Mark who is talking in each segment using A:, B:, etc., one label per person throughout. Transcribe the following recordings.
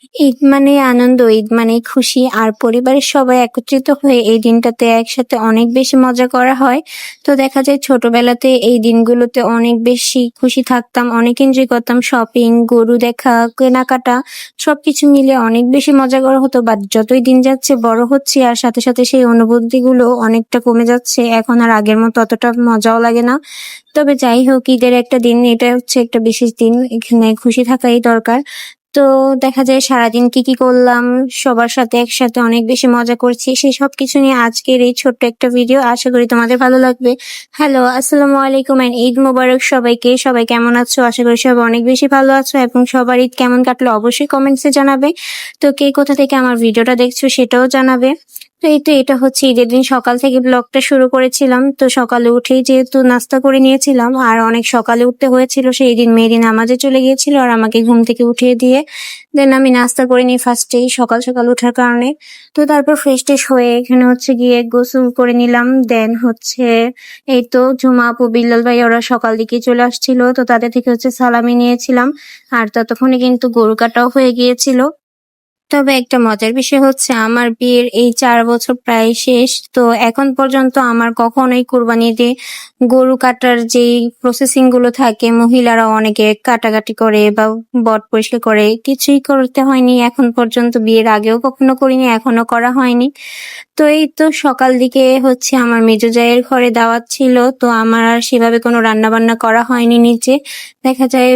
A: ঈদ মানেই আনন্দ, ঈদ মানেই খুশি। আর পরিবারের সবাই একত্রিত হয়ে এই দিনটাতে একসাথে অনেক বেশি মজা করা হয়। তো দেখা যায় ছোটবেলাতে এই দিনগুলোতে অনেক বেশি খুশি থাকতাম, অনেক এনজয় করতাম। শপিং, গরু দেখা, কেনাকাটা সবকিছু মিলে অনেক বেশি মজা করা হতো। বাট যতই দিন যাচ্ছে বড় হচ্ছি আর সাথে, সাথে সেই অনুভূতিগুলো অনেকটা কমে যাচ্ছে। এখন আর আগের মতো অতটা মজাও লাগে না। তবে যাই হোক, ঈদের একটা দিন, এটা হচ্ছে একটা বিশেষ দিন। এখানে খুশি থাকাই দরকার। তো দেখা যায় সারাদিন কি করলাম, সবার সাথে একসাথে অনেক বেশি মজা করছি। সেই সবকিছু নিয়ে আজকের এই ছোট্ট একটা ভিডিও। আশা করি তোমাদের ভালো লাগবে। হ্যালো, আসসালামু আলাইকুম এন্ড ঈদ মোবারক সবাইকে। সবাই কেমন আছো? আশা করি সবাই অনেক বেশি ভালো আছো এবং সবার ঈদ কেমন কাটলো অবশ্যই কমেন্টসে জানাবে। তো কে কোথা থেকে আমার ভিডিওটা দেখছো সেটাও জানাবে। তো এই তো এটা হচ্ছে ঈদের দিন সকাল থেকে ব্লগটা শুরু করেছিলাম। তো সকালে উঠেই যেহেতু নাস্তা করে নিয়েছিলাম আর অনেক সকালে উঠতে হয়েছিল, সেই দিন মেহেদি নামাজে চলে গিয়েছিল আর আমাকে ঘুম থেকে উঠিয়ে দিয়ে দেন আমি নাস্তা করে নিই ফার্স্টেই, সকাল সকাল ওঠার কারণে। তো তারপর ফ্রেশ ট্রেশ হয়ে এখানে হচ্ছে গিয়ে গোসল করে নিলাম। দেন হচ্ছে এই তো ঝুমা আপু, বিল্লাল ভাই ওরা সকাল দিকেই চলে আসছিল, তো তাদের থেকে হচ্ছে সালামি নিয়েছিলাম। আর ততক্ষণে কিন্তু গরু কাটাও হয়ে গিয়েছিল। তবে একটা মজার বিষয় হচ্ছে আমার বিয়ের এই ৪ বছর প্রায় শেষ। তো এখন পর্যন্ত আমার কখনোই কুরবানিতে গরু কাটার যেই প্রসেসিং গুলো থাকে, মহিলারা অনেকে কাটাকাটি করে বা বট পরিষ্কার করে, কিছুই করতে হয়নি এখন পর্যন্ত। বিয়ের আগেও কখনো করিনি, এখনো করা হয়নি। তো এই তো সকাল দিকে হচ্ছে আমার মেজো জায়ের ঘরে দাওয়াত ছিল, তো আমার আর সেভাবে কোনো রান্না বান্না করা হয়নি নিচে। দেখা যায়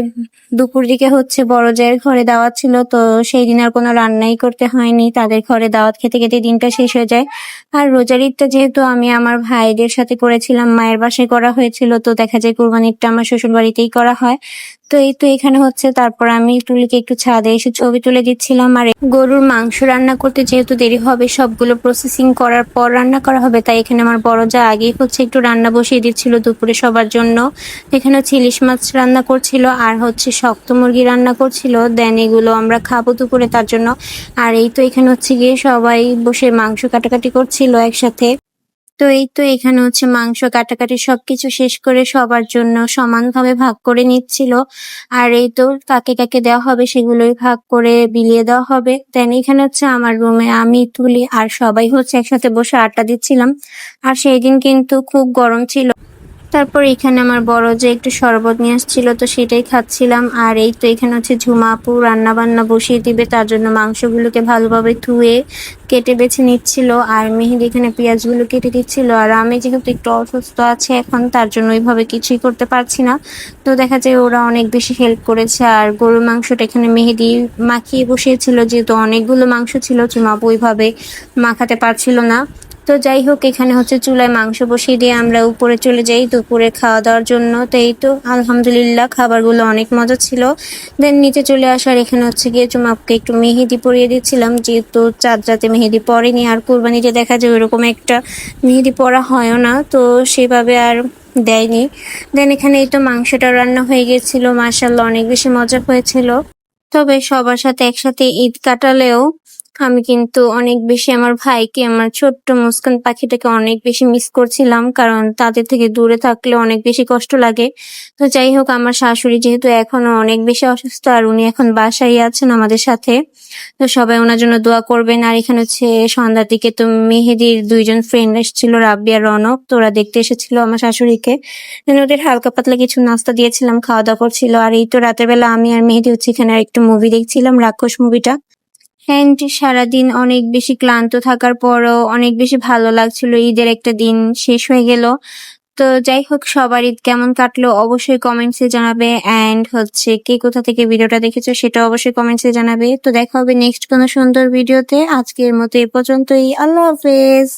A: দুপুর দিকে হচ্ছে বড় জায়ের ঘরে দাওয়াত ছিল, তো সেই দিন আর কোনো রান্নাই করতে হয়নি। তাদের ঘরে দাওয়াত খেতে খেতে দিনটা শেষ হয়ে যায়। আর রোজার ঈদটা যেহেতু আমি আমার ভাইদের সাথে করেছিলাম, মায়ের বাসায় করা হয়েছিল, তো দেখা যায় কুরবানির ঈদটা আমার শ্বশুর বাড়িতেই করা হয়। তো এই তো এখানে হচ্ছে তারপর আমি তুলিকে একটু ছাদে এসে ছবি তুলে দিচ্ছিলাম। আর গরুর মাংস রান্না করতে যেহেতু দেরি হবে, সবগুলো প্রসেসিং করার পর রান্না করা হবে, তাই এখানে আমার বড় যা আগেই হচ্ছে একটু রান্না বসিয়ে দিচ্ছিল দুপুরে সবার জন্য। এখানে হচ্ছে ইলিশ মাছ রান্না করছিল আর হচ্ছে শক্ত মুরগি রান্না করছিল। দেন এগুলো আমরা খাবো দুপুরে, তার জন্য। আর এই তো এখানে হচ্ছে গিয়ে সবাই বসে মাংস কাটাকাটি করছিল একসাথে। তো এই তো এখানে হচ্ছে মাংস কাটাকাটি সবকিছু শেষ করে সবার জন্য সমানভাবে ভাগ করে নিচ্ছিল। আর এই তো কাকে কাকে দেওয়া হবে সেগুলোই ভাগ করে বিলিয়ে দেওয়া হবে। দেন এখানে হচ্ছে আমার রুমে আমি, তুলি আর সবাই হচ্ছে একসাথে বসে আড্ডা দিচ্ছিলাম। আর সেই দিন কিন্তু খুব গরম ছিল। তারপর এখানে আমার বড় যে একটু শরবত নিয়ে আসছিল, তো সেটাই খাচ্ছিলাম। আর এই তো এখানে হচ্ছে ঝুমা আপু রান্না বান্না বসিয়ে দিবে, তার জন্য মাংসগুলোকে ভালোভাবে ধুয়ে কেটে বেছে নিচ্ছিল। আর মেহেদি এখানে পেঁয়াজগুলো কেটে দিচ্ছিল। আর আমি যেহেতু একটু অসুস্থ আছি এখন, তার জন্য ওইভাবে কিছুই করতে পারছি না। তো দেখা যায় ওরা অনেক বেশি হেল্প করেছে। আর গরুর মাংসটা এখানে মেহেদি মাখিয়ে বসিয়েছিল, যেহেতু অনেকগুলো মাংস ছিল, ঝুমা আপু ওইভাবে মাখাতে পারছিল না। তো যাই হোক, এখানে হচ্ছে চুলায় মাংস বসিয়ে দিয়ে আমরা উপরে চলে যাই দুপুরে খাওয়া দাওয়ার জন্য। তো এই তো আলহামদুলিল্লাহ খাবারগুলো অনেক মজা ছিল। দেন নিচে চলে আসার এখানে হচ্ছে গিয়ে চুমাপকে একটু মেহেদি পরিয়ে দিচ্ছিলাম, যেহেতু চাঁদ রাতে মেহেদি পরেনি। আর কুরবানিতে দেখা যায় ওইরকম একটা মেহেদি পরা হয়ও না, তো সেভাবে আর দেয়নি। দেন এখানে এই তো মাংসটা রান্না হয়ে গেছিল, মাশাআল্লাহ অনেক বেশি মজা হয়েছিল। তবে সবার সাথে একসাথে ঈদ কাটালেও আমি কিন্তু অনেক বেশি আমার ভাইকে, আমার ছোট্ট মুস্কান পাখিটাকে অনেক বেশি মিস করছিলাম, কারণ তাদের থেকে দূরে থাকলে অনেক বেশি কষ্ট লাগে। তো যাই হোক, আমার শাশুড়ি যেহেতু এখনো অনেক বেশি অসুস্থ আর উনি এখন বাসায় আছেন আমাদের সাথে, তো সবাই ওনার জন্য দোয়া করবেন। আর এখানে হচ্ছে সন্ধ্যার দিকে তো মেহেদির 2জন ফ্রেন্ড এসেছিল, রাব্বি আর রনক, তো ওরা দেখতে এসেছিল আমার শাশুড়িকে। ওদের হালকা পাতলা কিছু নাস্তা দিয়েছিলাম, খাওয়া দাওয়া করছিল। আর এই তো রাতের বেলা আমি আর মেহেদি হচ্ছে এখানে একটু মুভি দেখছিলাম, রাক্ষস মুভিটা। অ্যান্ড সারাদিন অনেক বেশি ক্লান্ত থাকার পরও অনেক বেশি ভালো লাগছিল, ঈদের একটা দিন শেষ হয়ে গেল। তো যাই হোক, সবার ঈদ কেমন কাটলো অবশ্যই কমেন্টসে জানাবে। অ্যান্ড হচ্ছে কে কোথা থেকে ভিডিওটা দেখেছো সেটা অবশ্যই কমেন্টসে জানাবে। তো দেখা হবে নেক্সট কোনো সুন্দর ভিডিওতে। আজকের মতো এ পর্যন্তই। আল্লাহ হাফেজ।